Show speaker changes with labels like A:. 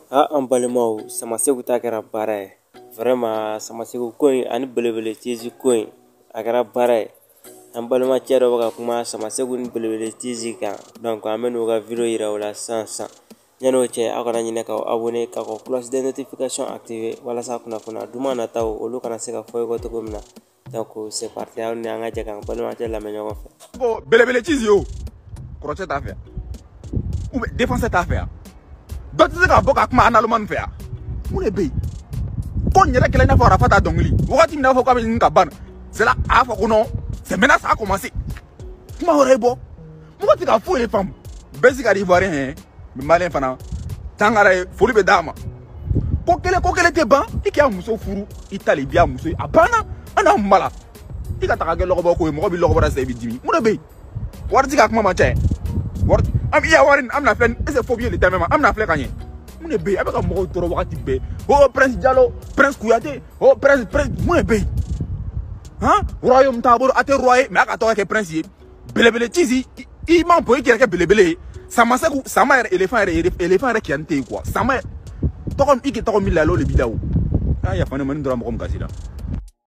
A: An balimaw sama segu ta kɛra baara ye vraiment sama segu ko in ani belebele tizi ko in a kɛra baara ye an balima cɛ dɔ bɛ ka kuma sama segu ni belebele tizi kan donc an bɛ n'o ka video yira o la sisan yan'o cɛ aw kana ɲinɛ k'aw abonné k'aw cloche de notification activer walasa kunnafoniya duman nataw olu kana se ka fɔ i kɔ cogo min na donc c'est parti aw ni an ka jɛ k'an balima cɛ lamɛn ɲɔgɔn fɛ.
B: Bon belebele tizi o kɔrɔcɛ t'a fɛ ou bien défenseur t'a fɛ dɔ tɛ se ka bɔ ka kuma analoma fɛ yan mun de bɛ yen ko n yɛrɛ kɛlɛ i n'a fɔ arafa ta dɔnkili wagati min n'a fɔ k'a bɛ ɲini ka ban c'est là a fɔ ko non c'est maintenant ça a commencé kuma wɛrɛ ye bɔ mɔgɔ tɛ ka foyi de faamu bɛɛ si ka di ivoirien ye mais malien fana tangara ye foli bɛ d'a ma ko kelen tɛ ban i k'a muso furu i tali i b'a muso ye a banna an n'a mun b'a la i ka taga kɛ lɔgɔbɔ ko ye mɔgɔ bɛ lɔgɔbɔ sisan i bɛ dimi mun de bɛ yen wari ti ka kuma man ca wari i y'a wari an bɛna filɛ est ce que fo b'i le tɛmɛ ma an bɛna filɛ ka ɲɛ mun de bɛ yen a bɛ ka mɔgɔw tɔɔrɔ wagati bɛɛ o prince Diallo prince Kuyate o prince mun de bɛ yen han royaume t'a bolo a tɛ roi ye mais a ka tɔgɔ kɛ prince ye belebele tizi i man bon i kɛrɛ kɛ belebele ye sama yɛrɛ éléphant yɛrɛ kiyani tɛ yen quoi sama tɔgɔ i kɛ tɔgɔ min la ale de b'i la o a yafa ne ma ni dɔrɔn mɔgɔ min kasi la.